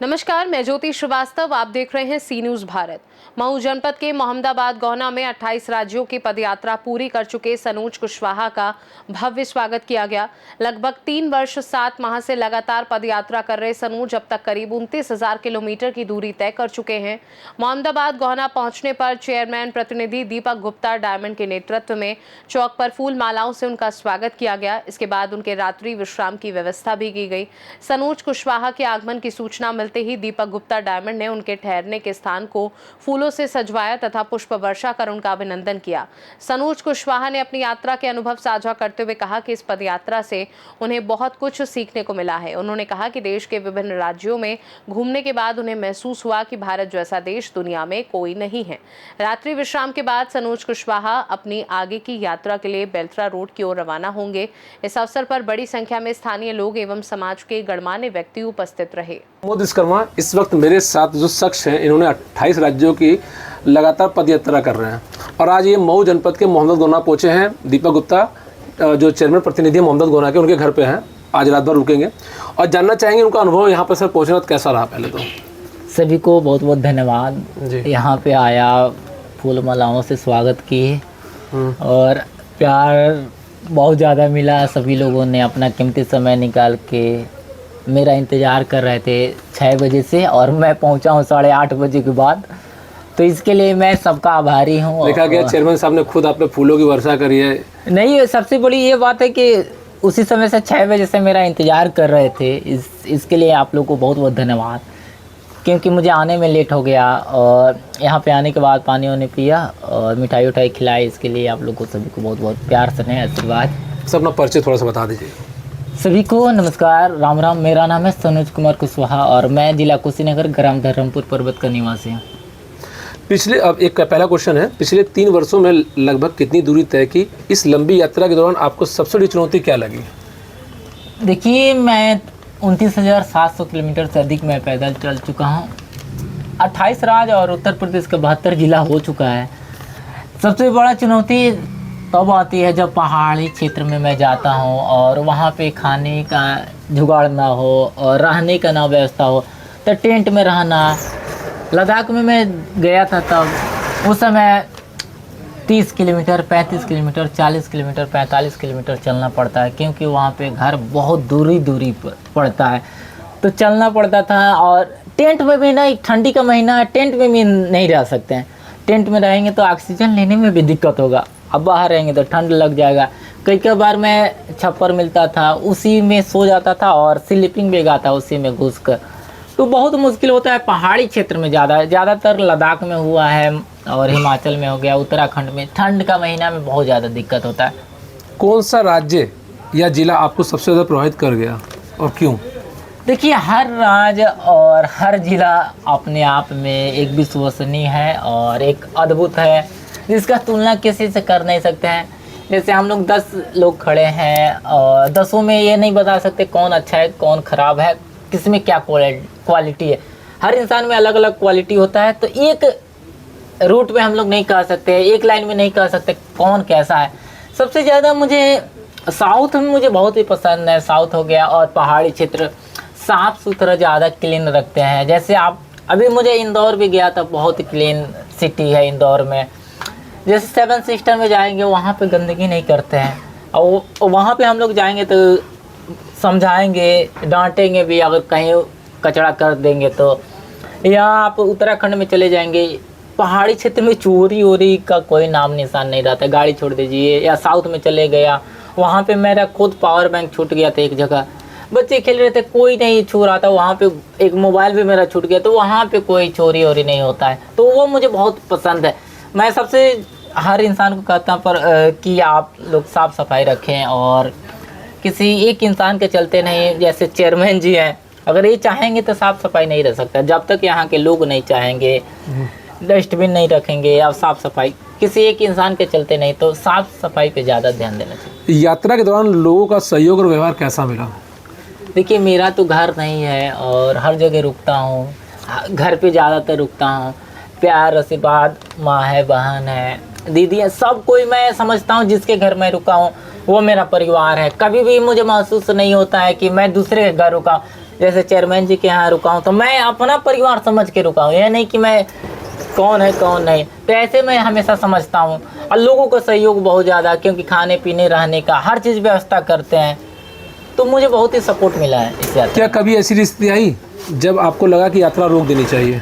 नमस्कार, मैं ज्योति श्रीवास्तव। आप देख रहे हैं सी न्यूज भारत। मऊ जनपद के मोहम्मदाबाद गौना में 28 राज्यों की पदयात्रा पूरी कर चुके सनोज कुशवाहा का भव्य स्वागत किया गया। लगभग 3 वर्ष 7 माह से लगातार पदयात्रा कर रहे सनोज अब तक करीब 29,000 किलोमीटर की दूरी तय कर चुके हैं। मोहम्मदाबाद गौना पहुंचने पर चेयरमैन प्रतिनिधि दीपक गुप्ता डायमंड के नेतृत्व में चौक पर फूल मालाओं से उनका स्वागत किया गया। इसके बाद उनके रात्रि विश्राम की व्यवस्था भी की गई। सनोज कुशवाहा के आगमन की सूचना मिलते ही दीपक गुप्ता डायमंड ने उनके ठहरने के स्थान को फूलों से सजवाया तथा पुष्प वर्षा कर उनका अभिनंदन किया। सनोज कुशवाहा ने अपनी यात्रा के अनुभव साझा करते हुए कहा कि इस पदयात्रा से उन्हें बहुत कुछ सीखने को मिला है। उन्होंने कहा कि देश के विभिन्न राज्यों में घूमने के बाद उन्हें महसूस हुआ कि भारत जैसा देश दुनिया में कोई नहीं है। रात्रि विश्राम के बाद सनोज कुशवाहा अपनी आगे की यात्रा के लिए बेलथरा रोड की ओर रवाना होंगे। इस अवसर पर बड़ी संख्या में स्थानीय लोग एवं समाज के गणमान्य व्यक्ति उपस्थित रहे। विश्वकर्मा इस वक्त मेरे साथ जो शख्स हैं, इन्होंने 28 राज्यों की लगातार पदयात्रा कर रहे हैं और आज ये मऊ जनपद के मोहम्मद गौना पहुंचे हैं। दीपक गुप्ता जो चेयरमैन प्रतिनिधि है मोहम्मद गौना के, उनके घर पे हैं। आज रात भर रुकेंगे और जानना चाहेंगे उनका अनुभव यहाँ पर सर पहुँचना कैसा रहा। पहले तो सभी को बहुत बहुत धन्यवाद। यहाँ पे आया, फूल मालाओं से स्वागत किए और प्यार बहुत ज़्यादा मिला। सभी लोगों ने अपना कीमती समय निकाल के मेरा इंतज़ार कर रहे थे 6 बजे से और मैं पहुंचा हूं 8:30 बजे के बाद, तो इसके लिए मैं सबका आभारी हूं। देखा गया चेयरमैन साहब ने खुद आप पे फूलों की वर्षा करी है। नहीं, सबसे बड़ी ये बात है कि उसी समय से 6 बजे से मेरा इंतज़ार कर रहे थे। इसके लिए आप लोग को बहुत बहुत धन्यवाद, क्योंकि मुझे आने में लेट हो गया और यहाँ पे आने के बाद पानी वानी पिया और मिठाई उठाई खिलाई। इसके लिए आप लोग को सभी को बहुत बहुत प्यार स्नेह आशीर्वाद। सब अपना परिचय थोड़ा सा बता दीजिए। सभी को नमस्कार, राम राम। मेरा नाम है सनोज कुमार कुशवाहा और मैं जिला कुशीनगर, ग्राम धर्मपुर पर्वत का निवासी हूँ। पिछले अब एक पहला क्वेश्चन है, पिछले 3 वर्षों में लगभग कितनी दूरी तय की? इस लंबी यात्रा के दौरान आपको सबसे बड़ी चुनौती क्या लगी? देखिए, मैं 29,700 किलोमीटर से अधिक मैं पैदल चल चुका हूँ। 28 राज्य और उत्तर प्रदेश का 72 जिला हो चुका है। सबसे बड़ा चुनौती तब आती है जब पहाड़ी क्षेत्र में मैं जाता हूँ और वहाँ पे खाने का जुगाड़ ना हो और रहने का ना व्यवस्था हो, तो टेंट में रहना। लद्दाख में मैं गया था तब उस समय 30 किलोमीटर, 35 किलोमीटर, 40 किलोमीटर, 45 किलोमीटर चलना पड़ता है, क्योंकि वहाँ पे घर बहुत दूरी पर पड़ता है, तो चलना पड़ता था। और टेंट में भी नहीं, ठंडी का महीना है, टेंट में भी नहीं रह सकते हैं। टेंट में रहेंगे तो ऑक्सीजन लेने में भी दिक्कत होगा, अब बाहर रहेंगे तो ठंड लग जाएगा। कई बार मैं छप्पर मिलता था, उसी में सो जाता था और स्लीपिंग बैग आता उसी में घुसकर, तो बहुत मुश्किल होता है। पहाड़ी क्षेत्र में ज़्यादातर लद्दाख में हुआ है और हिमाचल में हो गया, उत्तराखंड में ठंड का महीना में बहुत ज़्यादा दिक्कत होता है। कौन सा राज्य या जिला आपको सबसे ज़्यादा प्रभावित कर गया और क्यों? देखिए, हर राज्य और हर जिला अपने आप में एक विश्वसनीय है और एक अद्भुत है, जिसका तुलना किसी से कर नहीं सकते हैं। जैसे हम लोग 10 लोग खड़े हैं और 10 में ये नहीं बता सकते कौन अच्छा है कौन ख़राब है, किस में क्या क्वालिटी है। हर इंसान में अलग अलग क्वालिटी होता है, तो एक रूट में हम लोग नहीं कह सकते, एक लाइन में नहीं कह सकते कौन कैसा है। सबसे ज़्यादा मुझे साउथ में मुझे बहुत ही पसंद है। साउथ हो गया और पहाड़ी क्षेत्र साफ़ सुथरा ज़्यादा क्लीन रखते हैं। जैसे आप अभी मुझे इंदौर भी गया था, बहुत क्लीन सिटी है इंदौर में। जैसे 7 सिस्टर में जाएंगे, वहाँ पे गंदगी नहीं करते हैं और वहाँ पे हम लोग जाएंगे तो समझाएंगे, डांटेंगे भी अगर कहीं कचरा कर देंगे तो। या आप उत्तराखंड में चले जाएंगे, पहाड़ी क्षेत्र में चोरी वोरी का कोई नाम निशान नहीं रहता, गाड़ी छोड़ दीजिए। या साउथ में चले गया, वहाँ पे मेरा खुद पावर बैंक छूट गया था एक जगह, बच्चे खेल रहे थे, कोई नहीं छू रहा था, वहाँ पे एक मोबाइल भी मेरा छूट गया, तो वहाँ पे कोई चोरी वोरी नहीं होता है, तो वो मुझे बहुत पसंद है। मैं सबसे हर इंसान को कहता पर कि आप लोग साफ़ सफाई रखें और किसी एक इंसान के चलते नहीं। जैसे चेयरमैन जी हैं, अगर ये चाहेंगे तो साफ़ सफाई नहीं रह सकता, जब तक यहाँ के लोग नहीं चाहेंगे, डस्टबिन नहीं रखेंगे और साफ़ सफाई किसी एक इंसान के चलते नहीं, तो साफ़ सफाई पे ज़्यादा ध्यान देना चाहिए। यात्रा के दौरान लोगों का सहयोग और व्यवहार कैसा मिला? देखिए, मेरा तो घर नहीं है और हर जगह रुकता हूँ, घर पे ज़्यादातर रुकता हूँ। प्यार आशीर्वाद, माँ है, बहन है, दीदी है, सब कोई मैं समझता हूँ जिसके घर मैं रुका हूँ वो मेरा परिवार है। कभी भी मुझे महसूस नहीं होता है कि मैं दूसरे के घर रुका हूँ। जैसे चेयरमैन जी के यहाँ रुका हूँ तो मैं अपना परिवार समझ के रुका हूँ, यह नहीं कि मैं कौन है कौन नहीं। तो ऐसे मैं हमेशा समझता हूँ। और लोगों का सहयोग बहुत ज़्यादा, क्योंकि खाने पीने रहने का हर चीज़ व्यवस्था करते हैं, तो मुझे बहुत ही सपोर्ट मिला है इस यात्रा। क्या कभी ऐसी स्थिति आई जब आपको लगा कि यात्रा रोक देनी चाहिए?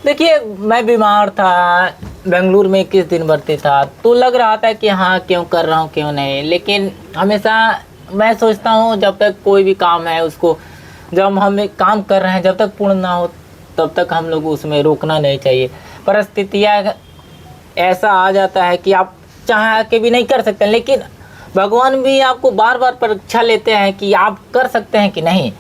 देखिए, मैं बीमार था, बेंगलुरु में 21 दिन भर्ती था, तो लग रहा था कि हाँ क्यों कर रहा हूँ क्यों नहीं। लेकिन हमेशा मैं सोचता हूँ जब तक कोई भी काम है उसको, जब हम एक काम कर रहे हैं जब तक पूर्ण ना हो तब तक हम लोग उसमें रोकना नहीं चाहिए। परिस्थितियाँ ऐसा आ जाता है कि आप चाह के भी नहीं कर सकते, लेकिन भगवान भी आपको बार बार परीक्षा लेते हैं कि आप कर सकते हैं कि नहीं।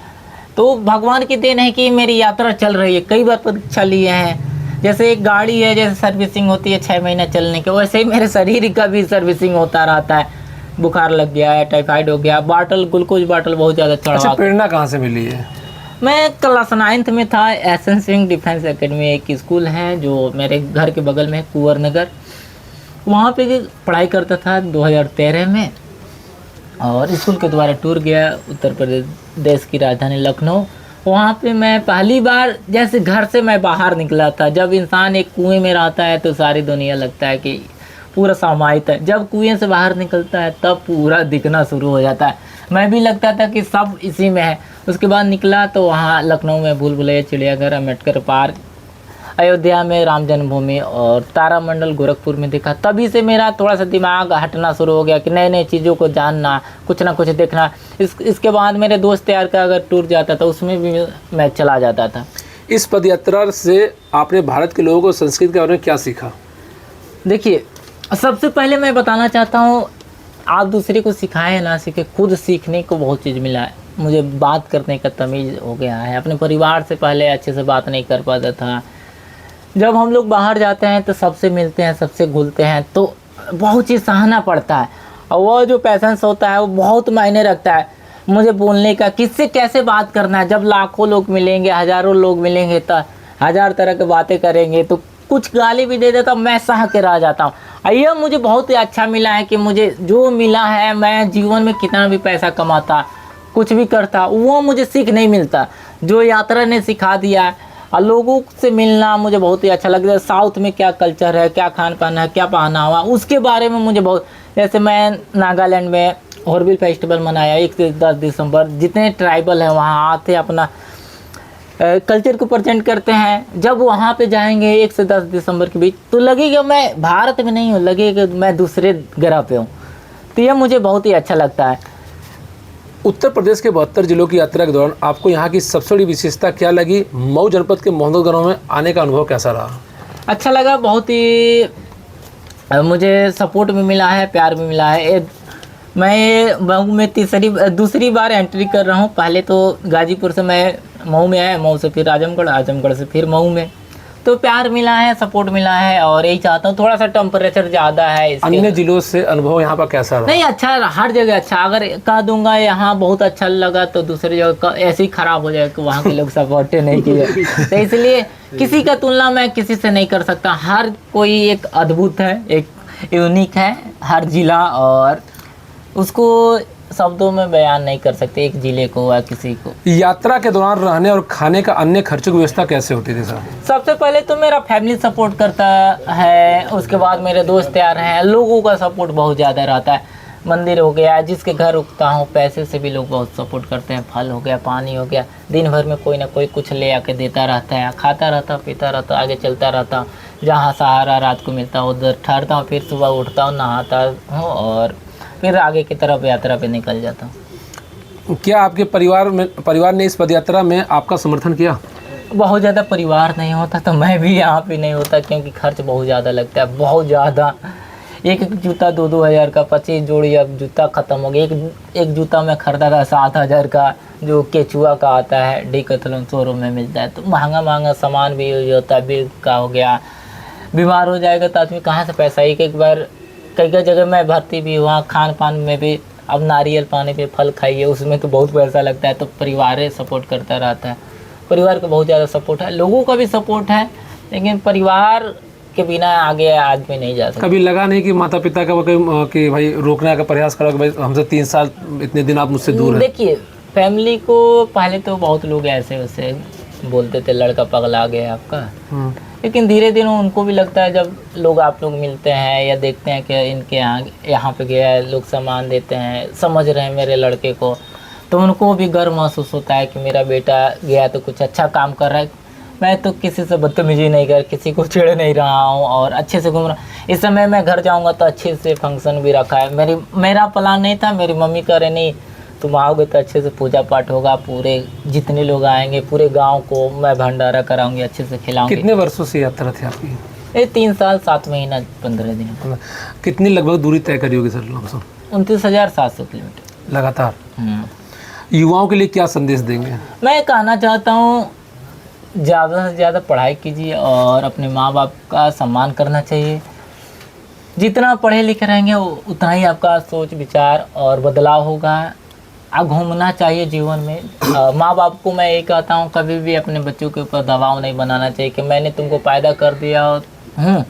तो भगवान की देन है कि मेरी यात्रा चल रही है, कई बार परीक्षा लिए हैं। जैसे एक गाड़ी है, जैसे सर्विसिंग होती है 6 महीने चलने के, वैसे ही मेरे शरीर का भी सर्विसिंग होता रहता है। बुखार लग गया है, टाइफाइड हो गया, बाटल ग्लूकोज बाटल बहुत ज़्यादा अच्छा, चढ़ा। प्रेरणा कहाँ से मिली है? मैं क्लास 9th में था। एसएन सिंह डिफेंस एकेडमी एक स्कूल है जो मेरे घर के बगल में है, कुंवर नगर, वहाँ पे पढ़ाई करता था 2013 में। और स्कूल के द्वारा टूर गया उत्तर प्रदेश की राजधानी लखनऊ। वहाँ पे मैं पहली बार जैसे घर से मैं बाहर निकला था। जब इंसान एक कुएं में रहता है तो सारी दुनिया लगता है कि पूरा समाहित है, जब कुएं से बाहर निकलता है तब पूरा दिखना शुरू हो जाता है। मैं भी लगता था कि सब इसी में है। उसके बाद निकला तो वहाँ लखनऊ में भूल भुलैया, चिड़ियाघर, अम्बेडकर पार्क, अयोध्या में राम जन्मभूमि और तारामंडल गोरखपुर में देखा। तभी से मेरा थोड़ा सा दिमाग हटना शुरू हो गया कि नए नए चीज़ों को जानना, कुछ ना कुछ देखना। इसके बाद मेरे दोस्त यार का अगर टूर जाता था उसमें भी मैं चला जाता था। इस पदयात्रा से आपने भारत के लोगों को संस्कृति के बारे में क्या सीखा? देखिए, सबसे पहले मैं बताना चाहता हूँ, आप दूसरे को सिखाएं ना सीखें, खुद सीखने को बहुत चीज़ मिला है। मुझे बात करने का तमीज़ हो गया है। अपने परिवार से पहले अच्छे से बात नहीं कर पाता था। जब हम लोग बाहर जाते हैं तो सबसे मिलते हैं, सबसे घुलते हैं, तो बहुत चीज़ सहना पड़ता है। और वो जो पैसेंस होता है वो बहुत मायने रखता है। मुझे बोलने का, किससे कैसे बात करना है। जब लाखों लोग मिलेंगे, हज़ारों लोग मिलेंगे तो 1000 तरह की बातें करेंगे, तो कुछ गाली भी दे देता हूँ, मैं सह के रह जाता हूँ। यह मुझे बहुत ही अच्छा मिला है कि मुझे जो मिला है, मैं जीवन में कितना भी पैसा कमाता, कुछ भी करता, वो मुझे सीख नहीं मिलता, जो यात्रा ने सिखा दिया है। और लोगों से मिलना मुझे बहुत ही अच्छा लगता है। साउथ में क्या कल्चर है, क्या खान पान है, क्या पहनावा, उसके बारे में मुझे बहुत, जैसे मैं नागालैंड में हॉर्नबिल फेस्टिवल मनाया 1 से 10 दिसंबर। जितने ट्राइबल हैं वहाँ आते अपना कल्चर को प्रेजेंट करते हैं। जब वहाँ पे जाएंगे 1 से 10 दिसंबर के बीच, तो लगेगा मैं भारत में नहीं हूँ, लगेगा मैं दूसरे ग्रह पे हूँ। तो यह मुझे बहुत ही अच्छा लगता है। उत्तर प्रदेश के 72 जिलों की यात्रा के दौरान आपको यहाँ की सबसे बड़ी विशेषता क्या लगी? मऊ जनपद के मोहम्मदगंज में आने का अनुभव कैसा रहा? अच्छा लगा, बहुत ही मुझे सपोर्ट भी मिला है, प्यार भी मिला है। मैं मऊ में दूसरी बार एंट्री कर रहा हूँ। पहले तो गाजीपुर से मैं मऊ में आया, मऊ से फिर आजमगढ़, आजमगढ़ से फिर मऊ में। तो प्यार मिला है, सपोर्ट मिला है। और यही चाहता हूँ, थोड़ा सा टेम्परेचर ज़्यादा है अन्य जिलों से अनुभव यहाँ पर कैसा रहा? नहीं, अच्छा, हर जगह अच्छा। अगर कह दूंगा यहाँ बहुत अच्छा लगा तो दूसरी जगह ऐसे ही खराब हो जाएगा कि वहाँ के लोग सपोर्ट नहीं किए। तो इसलिए किसी का तुलना मैं किसी से नहीं कर सकता। हर कोई एक अद्भुत है, एक यूनिक है हर जिला, और उसको शब्दों में बयान नहीं कर सकते एक जिले को या किसी को। यात्रा के दौरान रहने और खाने का अन्य खर्चों की व्यवस्था कैसे होती थी सर? सबसे पहले तो मेरा फैमिली सपोर्ट करता है, उसके बाद मेरे दोस्त यार हैं, लोगों का सपोर्ट बहुत ज़्यादा रहता है। मंदिर हो गया, जिसके घर रुकता हूँ, पैसे से भी लोग बहुत सपोर्ट करते हैं। फल हो गया, पानी हो गया, दिन भर में कोई ना कोई कुछ ले आके देता रहता है। खाता रहता, पीता रहता, आगे चलता रहता। जहाँ सहारा रात को मिलता है उधर ठहरता हूँ, फिर सुबह उठता हूँ, नहाता हूँ और फिर आगे की तरफ यात्रा पे निकल जाता हूँ। क्या आपके परिवार ने इस पदयात्रा में आपका समर्थन किया? बहुत ज़्यादा परिवार नहीं होता तो मैं भी यहाँ पे नहीं होता, क्योंकि खर्च बहुत ज़्यादा लगता है, बहुत ज़्यादा। एक जूता 2-2 हज़ार का, 25 जोड़ी अब जूता ख़त्म हो गया। एक जूता मैं ख़रीदा था 7,000 का, जो केचुआ का आता है, डीकैथलॉन शोरूम में मिलता है। तो महंगा सामान भी यूज होता है, बिल का हो गया। बीमार हो जाएगा तो आदमी कहाँ से पैसा, एक बार कई जगह मैं भर्ती भी हुआ, खान पान में भी। अब नारियल पानी पे फल खाइए, उसमें तो बहुत पैसा लगता है। तो परिवार सपोर्ट करता रहता है, परिवार का बहुत ज़्यादा सपोर्ट है, लोगों का भी सपोर्ट है। लेकिन परिवार के बिना आगे आदमी नहीं जा सकता। कभी लगा नहीं कि माता पिता का कि भाई रोकने का प्रयास करो कि भाई हमसे 3 साल इतने दिन आप मुझसे दूर हैं? देखिए फैमिली को पहले तो बहुत लोग ऐसे वैसे बोलते थे लड़का पगला गया आपका, लेकिन धीरे धीरे उनको भी लगता है जब लोग आप लोग मिलते हैं या देखते हैं कि इनके यहाँ पे गया है, लोग सामान देते हैं, समझ रहे हैं मेरे लड़के को, तो उनको भी गर्व महसूस होता है कि मेरा बेटा गया तो कुछ अच्छा काम कर रहा है। मैं तो किसी से बदतमीजी नहीं कर, किसी को छेड़ नहीं रहा हूँ और अच्छे से घूम रहा हूँ। इस समय मैं घर जाऊँगा तो अच्छे से फंक्शन भी रखा है। मेरा प्लान नहीं था, मेरी मम्मी कह रहे नहीं तुम आओगे तो अच्छे से पूजा पाठ होगा, पूरे जितने लोग आएंगे पूरे गांव को मैं भंडारा कराऊंगी, अच्छे से खिलाऊंगी। कितने वर्षों से यात्रा थी आपकी? ये 3 साल 7 महीना 15 दिन। कितनी लगभग दूरी तय करी होगी सर लमसम? 29,700 किलोमीटर लगातार। युवाओं के लिए क्या संदेश देंगे? मैं कहना चाहता हूँ ज़्यादा से ज़्यादा पढ़ाई कीजिए और अपने माँ बाप का सम्मान करना चाहिए। जितना पढ़े लिखे रहेंगे उतना ही आपका सोच विचार और बदलाव होगा। आप घूमना चाहिए जीवन में। माँ बाप को मैं ये कहता हूँ कभी भी अपने बच्चों के ऊपर दबाव नहीं बनाना चाहिए कि मैंने तुमको पैदा कर दिया हूँ,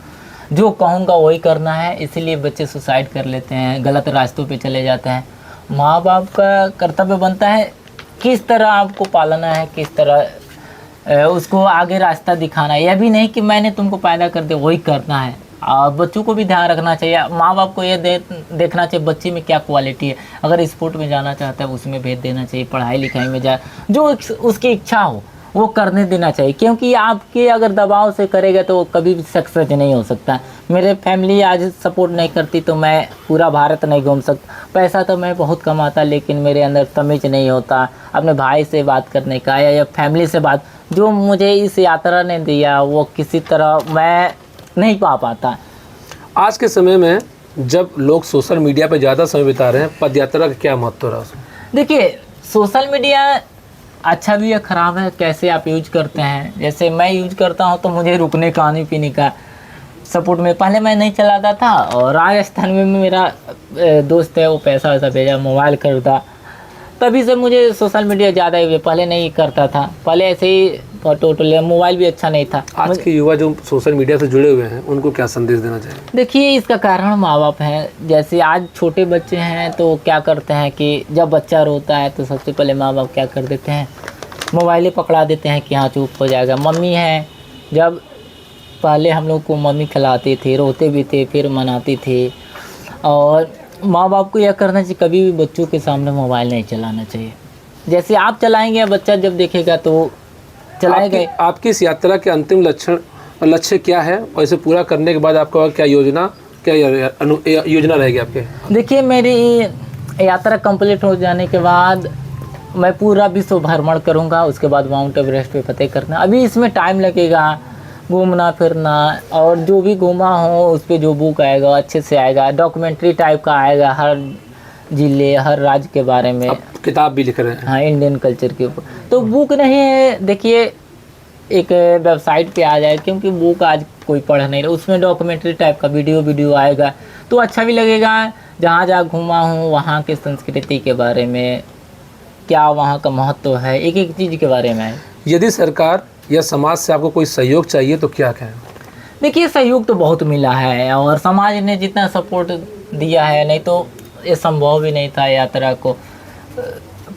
जो कहूँगा वही करना है। इसीलिए बच्चे सुसाइड कर लेते हैं, गलत रास्तों पे चले जाते हैं। माँ बाप का कर्तव्य बनता है किस तरह आपको पालना है, किस तरह उसको आगे रास्ता दिखाना है। यह भी नहीं कि मैंने तुमको पैदा कर दिया वही करना है। और बच्चों को भी ध्यान रखना चाहिए, माँ बाप को ये देखना चाहिए बच्चे में क्या क्वालिटी है। अगर स्पोर्ट में जाना चाहता है उसमें भेज देना चाहिए, पढ़ाई लिखाई में जो उसकी इच्छा हो वो करने देना चाहिए, क्योंकि आपके अगर दबाव से करेगा तो कभी भी सक्सेस नहीं हो सकता। मेरे फैमिली आज सपोर्ट नहीं करती तो मैं पूरा भारत नहीं घूम सकता। पैसा तो मैं बहुत कमाता लेकिन मेरे अंदर तमीज़ नहीं होता अपने भाई से बात करने का या फैमिली से बात। जो मुझे इस यात्रा ने दिया वो किसी तरह मैं नहीं पा पाता। आज के समय में जब लोग सोशल मीडिया पर ज़्यादा समय बिता रहे हैं, पद यात्रा का क्या महत्व रहा उसमें? देखिए सोशल मीडिया अच्छा भी है ख़राब है, कैसे आप यूज करते हैं। जैसे मैं यूज करता हूं तो मुझे रुकने खाने पीने का सपोर्ट में पहले मैं नहीं चलाता था और राजस्थान में मेरा दोस्त है वो पैसा वैसा भेजा, मोबाइल खरीदा, तभी से मुझे सोशल मीडिया ज़्यादा ही पहले नहीं करता था। पहले ऐसे ही टोटल मोबाइल भी अच्छा नहीं था। आज के युवा जो सोशल मीडिया से जुड़े हुए हैं उनको क्या संदेश देना चाहिए? देखिए इसका कारण माँ बाप हैं। जैसे आज छोटे बच्चे हैं तो क्या करते हैं कि जब बच्चा रोता है तो सबसे पहले माँ बाप क्या कर देते हैं, मोबाइल पकड़ा देते हैं कि हाँ चुप हो जाएगा। मम्मी है, जब पहले हम लोग को मम्मी खिलाती थी, रोते भी थे फिर मनाती थी। और माँ बाप को यह करना चाहिए कभी भी बच्चों के सामने मोबाइल नहीं चलाना चाहिए। जैसे आप चलाएंगे बच्चा जब देखेगा तो चलाएगा। आपकी इस यात्रा के अंतिम लक्ष्य क्या है और इसे पूरा करने के बाद आपका क्या योजना रहेगी आपके? देखिए मेरी यात्रा कंप्लीट हो जाने के बाद मैं पूरा विश्व भ्रमण करूंगा, उसके बाद माउंट एवरेस्ट पे फतेह करना। अभी इसमें टाइम लगेगा, घूमना फिरना, और जो भी घूमा हो उस पर जो बुक आएगा अच्छे से आएगा, डॉक्यूमेंट्री टाइप का आएगा, हर जिले हर राज्य के बारे में। किताब भी लिख रहे हैं? हाँ इंडियन कल्चर के ऊपर। तो बुक नहीं है, देखिए एक वेबसाइट पे आ जाए, क्योंकि बुक आज कोई पढ़ नहीं रहा। उसमें डॉक्यूमेंट्री टाइप का वीडियो आएगा तो अच्छा भी लगेगा। जहाँ जहाँ घूमा हूँ वहाँ की संस्कृति के बारे में, क्या वहाँ का महत्व है, एक एक चीज़ के बारे में। यदि सरकार या समाज से आपको कोई सहयोग चाहिए तो क्या कहें? देखिए सहयोग तो बहुत मिला है और समाज ने जितना सपोर्ट दिया है, नहीं तो ये संभव भी नहीं था यात्रा को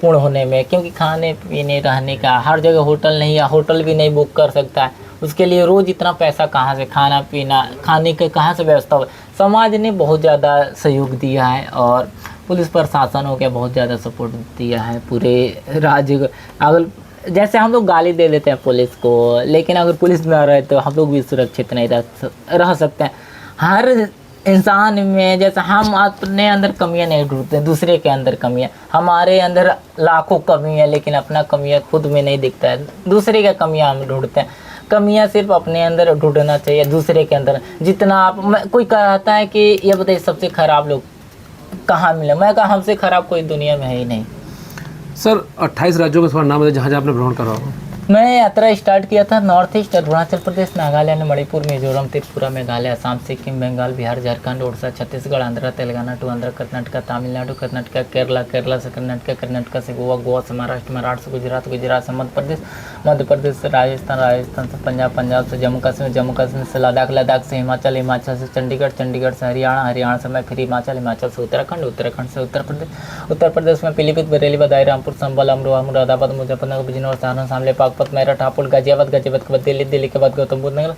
पूर्ण होने में, क्योंकि खाने पीने रहने का हर जगह होटल नहीं है, होटल भी नहीं बुक कर सकता है। उसके लिए रोज़ इतना पैसा कहाँ से, खाना पीना खाने के कहाँ से व्यवस्था हो। समाज ने बहुत ज़्यादा सहयोग दिया है और पुलिस प्रशासन हो गया बहुत ज़्यादा सपोर्ट दिया है पूरे राज्य को। अगर जैसे हम लोग गाली दे देते हैं पुलिस को, लेकिन अगर पुलिस में रहे तो हम लोग भी सुरक्षित नहीं रह सकते हैं। हर इंसान में जैसे हम अपने अंदर कमियां नहीं ढूंढते, दूसरे के अंदर कमियां, हमारे अंदर लाखों कमी है लेकिन अपना कमियां खुद में नहीं दिखता है, दूसरे का कमियां हम ढूंढते हैं। कमियां सिर्फ अपने अंदर ढूंढना चाहिए, दूसरे के अंदर जितना आप। कोई कहता है कि ये बताइए सबसे खराब लोग कहाँ मिले, मैं कहा हमसे खराब कोई दुनिया में है ही नहीं। सर 28 राज्यों का थोड़ा नाम है जहाँ जहाँ आपने भ्रमण करा होगा? मैं यात्रा स्टार्ट किया था north east, Arunachal Pradesh, Nagaland, Manipur, Mizoram, Tripura, Meghalaya, Assam, Sikkim, Bengal, Bihar, Jharkhand, Orissa, Chhattisgarh, Andhra, Telangana to Andhra, Karnataka, Tamil Nadu, Karnataka, Kerala, Kerala से कर्नाटका, कर्नाटका से गोवा, गोवा से महाराष्ट्र, महाराष्ट्र से गुजरात, गुजरात से मध्य प्रदेश, मध्य प्रदेश से राजस्थान, राजस्थान से पंजाब, पंजाब से जम्मू कश्मीर, जम्मू कश्मीर से लद्दाख, लद्दाख से हिमाचल, हिमाचल से चंडीगढ़, चंडीगढ़ से हरियाणा, हरियाणा से मैं फिर हिमाचल, हिमाचल से उत्तराखंड, उत्तराखंड से उत्तर प्रदेश, उत्तर प्रदेश में पीलीभीत, बरेली, बदायूं, रामपुर, संबल, अमरोहा, मुरादाबाद, मुजफ्फरनगर, बिजनौर, सहारनपुर, शामली, बागपत, मेरठ, हापुड़, गाजियाबाद, गाजियाबाद के बाद दिल्ली, दिल्ली के बाद गौतम बुद्ध नगर,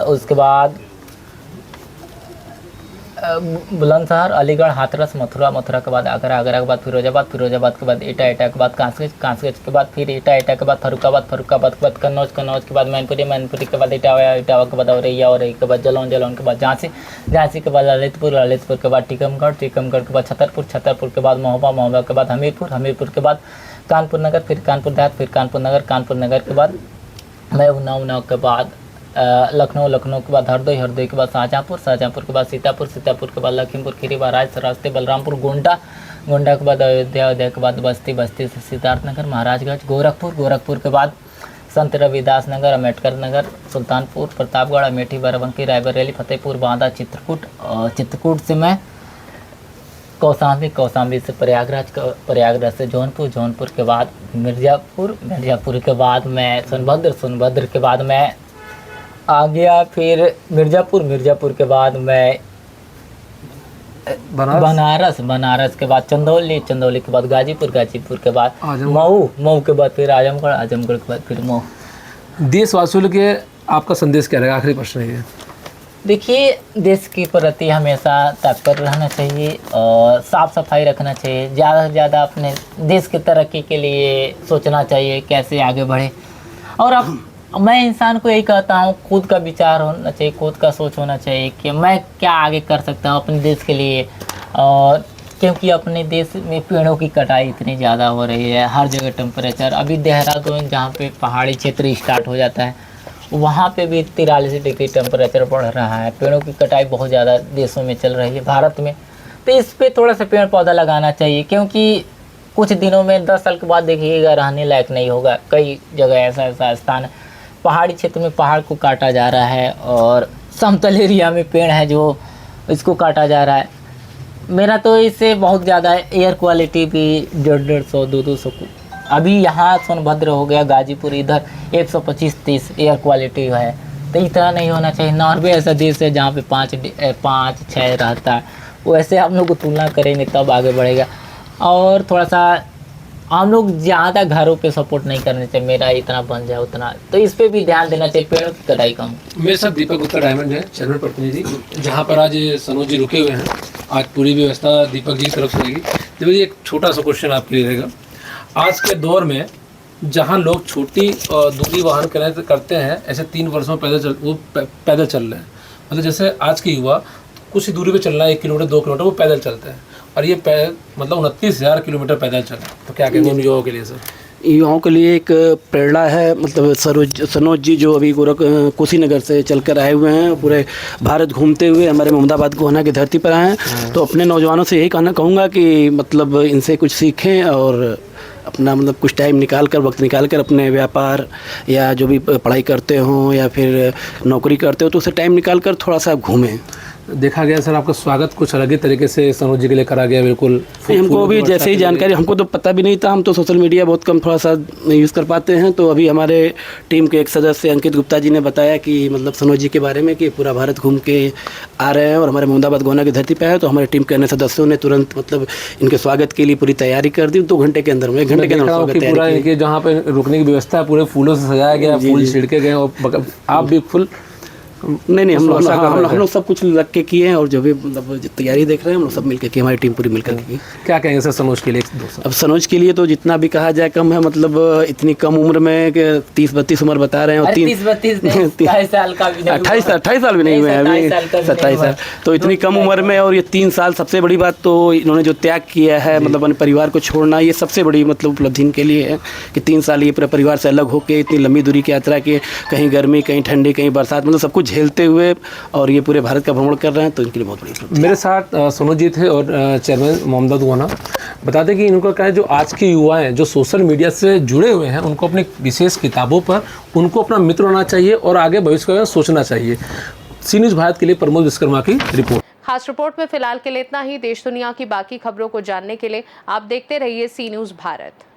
उसके बाद बुलंदशहर, अलीगढ़, हाथरस, मथुरा, मथुरा के बाद आगरा, आगरा के बाद फिरोजाबाद, फिरोजाबाद के बाद एटा, एटा के बाद कांसगंज, कांसगंज के बाद फिर एटा, एटा के बाद फरुखाबाद, फरुखाबाद के बाद कन्नौज, कन्नौज के बाद मैनपुरी, मैनपुरी के बाद इटावा, इटावा के बाद औरैया, औरैया के बाद जलौन, जलौन के बाद झांसी, झांसी के बाद ललितपुर, ललितपुर के बाद टीकमगढ़, टीकमगढ़ के बाद छतरपुर, छतरपुर के बाद महोबा, महोबा के बाद हमीरपुर, हमीरपुर के बाद कानपुर नगर, फिर कानपुर देहात, फिर कानपुर नगर, कानपुर नगर के बाद मैं उन्नाव, उन्नाव के बाद लखनऊ, लखनऊ के बाद हरदोई, हरदोई के बाद शाहजहाँपुर, शाहजहाँपुर के बाद सीतापुर, सीतापुर के बाद लखीमपुर खीरी, राज रास्ते बलरामपुर, गोंडा, गोंडा के बाद अयोध्या, अयोध्या के बाद बस्ती, बस्ती से सिद्धार्थनगर, महाराजगंज, गोरखपुर, गोरखपुर के बाद संत रविदास नगर, अम्बेडकर नगर, सुल्तानपुर, प्रतापगढ़, अमेठी, बाराबंकी, रायबरेली, फतेहपुर, बांदा, चित्रकूट, चित्रकूट से मैं कौशाम्बी, कौशाम्बी से प्रयागराज, प्रयागराज से जौनपुर, जौनपुर के बाद मिर्ज़ापुर, मिर्ज़ापुर के बाद मैं सोनभद्र, सोनभद्र के बाद मैं आ गया फिर मिर्ज़ापुर, मिर्ज़ापुर के बाद मैं बनारस, बनारस के बाद चंदौली, चंदौली के बाद गाजीपुर, गाजीपुर के बाद मऊ, मऊ के बाद फिर आजमगढ़, आजमगढ़ के बाद फिर मऊ। देशवासियों के आपका संदेश क्या रहेगा? आखिरी प्रश्न है। देखिए, देश के प्रति हमेशा तत्पर रहना चाहिए और साफ़ सफाई रखना चाहिए, ज़्यादा से ज़्यादा अपने देश की तरक्की के लिए सोचना चाहिए कैसे आगे बढ़े। और अब मैं इंसान को यही कहता हूँ, खुद का विचार होना चाहिए, खुद का सोच होना चाहिए कि मैं क्या आगे कर सकता हूँ अपने देश के लिए। और क्योंकि अपने देश में पेड़ों की कटाई इतनी ज़्यादा हो रही है, हर जगह टेम्परेचर, अभी देहरादून जहाँ पे पहाड़ी क्षेत्र स्टार्ट हो जाता है वहाँ पे भी 43 डिग्री टेम्परेचर बढ़ रहा है। पेड़ों की कटाई बहुत ज़्यादा देशों में चल रही है, भारत में। तो इस पे थोड़ा सा पेड़ पौधा लगाना चाहिए, क्योंकि कुछ दिनों में 10 साल के बाद देखिएगा रहने लायक नहीं होगा। कई जगह ऐसा ऐसा स्थान है, पहाड़ी क्षेत्र में पहाड़ को काटा जा रहा है और समतल एरिया में पेड़ है जो इसको काटा जा रहा है। मेरा तो इससे बहुत ज़्यादा एयर क्वालिटी भी 150-150, 200 अभी यहाँ सोनभद्र हो गया, गाजीपुर, इधर 125-30 एयर क्वालिटी है। तो इतना नहीं होना चाहिए। नॉर्वे ऐसा देश है जहाँ पे 5-6 रहता है, वैसे हम लोग को तुलना करेंगे तब आगे बढ़ेगा। और थोड़ा सा हम लोग ज़्यादा घरों पे सपोर्ट नहीं करने चाहिए, मेरा इतना बन जाए उतना, तो इस पे भी ध्यान देना चाहिए, पेड़ों की कटाई कम। मेरे साथ दीपक गुप्ता डायमंड है, चेयरमैन प्रतिनिधि, जहाँ पर आज सनोज जी रुके हुए हैं। आज पूरी व्यवस्था दीपक जी की तरफ से रहेगी। दीपक जी, एक छोटा सा क्वेश्चन आपके लिए रहेगा। आज के दौर में जहाँ लोग छोटी दूरी वाहन करते हैं, ऐसे 3 वर्षों में पैदल चल रहे हैं। मतलब जैसे आज के युवा कुछ ही दूरी पे चलना है, 1 किलोमीटर 2 किलोमीटर, वो पैदल चलते हैं, और ये मतलब 29,000 किलोमीटर पैदल चले। तो क्या कहेंगे उन युवाओं के लिए सर? युवाओं के लिए एक प्रेरणा है। मतलब सनोज जी जो अभी कुशीनगर से चलकर आए हुए हैं, पूरे भारत घूमते हुए हमारे मोहम्मदाबाद गोहना की धरती पर आए हैं। तो अपने नौजवानों से यही कहूँगा कि मतलब इनसे कुछ सीखें और अपना मतलब कुछ टाइम निकाल कर, वक्त निकाल कर अपने व्यापार या जो भी पढ़ाई करते हों या फिर नौकरी करते हो, तो उसे टाइम निकाल कर थोड़ा सा घूमें। देखा गया सर, आपका स्वागत कुछ अलग ही तरीके से सनोज जी के लिए करा गया। बिल्कुल हमको भी जैसे ही जानकारी, हमको तो पता भी नहीं था, हम तो सोशल मीडिया बहुत कम थोड़ा सा यूज़ कर पाते हैं। तो अभी हमारे टीम के एक सदस्य अंकित गुप्ता जी ने बताया कि मतलब सनोज जी के बारे में कि पूरा भारत घूम के आ रहे हैं और हमारे मोहम्मदाबाद गोहना की धरती पर है। तो हमारे टीम के अन्य सदस्यों ने तुरंत मतलब इनके स्वागत के लिए पूरी तैयारी कर दी। 2 घंटे के अंदर में, 1 घंटे के अंदर पूरा इनके जहाँ पे रुकने की व्यवस्था पूरे फूलों से सजाया गया, फूल छिड़के गए, और आप भी फुल नहीं हम लोग सब कुछ लग के किए हैं, और जो भी मतलब तैयारी देख रहे हैं हम लोग सब मिलकर की, हमारी टीम पूरी मिलकर की। क्या कहेंगे सर सनोज के लिए? अब सनोज के लिए तो जितना भी कहा जाए कम है। मतलब इतनी कम उम्र में 30-32 उम्र बता रहे हैं, और 28 साल का भी नहीं, 28 साल भी नहीं हुए हैं अभी, 27 साल। तो इतनी कम उम्र में, और ये 3 साल, सबसे बड़ी बात तो इन्होंने जो त्याग किया है, मतलब अपने परिवार को छोड़ना, ये सबसे बड़ी मतलब उपलब्धि इनके लिए है कि 3 साल ये पूरे परिवार से अलग होकर इतनी लंबी दूरी की यात्रा की, कहीं गर्मी, कहीं ठंडी, कहीं बरसात, मतलब सब कुछ झेलते हुए और ये पूरे भारत का भ्रमण कर रहे हैं, तो इनके लिए बहुत बड़ी उपलब्धि। मेरे साथ सनोज जी थे और चेयरमैन मोहम्मद गोना। बता दें कि इनका क्या है, जो आज के युवा हैं जो सोशल मीडिया से जुड़े हुए हैं, उनको अपनी विशेष किताबों पर उनको अपना मित्र होना चाहिए और आगे भविष्य का सोचना चाहिए। सी न्यूज़ भारत के लिए प्रमोद विश्वकर्मा की रिपोर्ट। खास रिपोर्ट में फिलहाल के लिए इतना ही। देश दुनिया की बाकी खबरों को जानने के लिए आप देखते रहिए सी न्यूज़ भारत।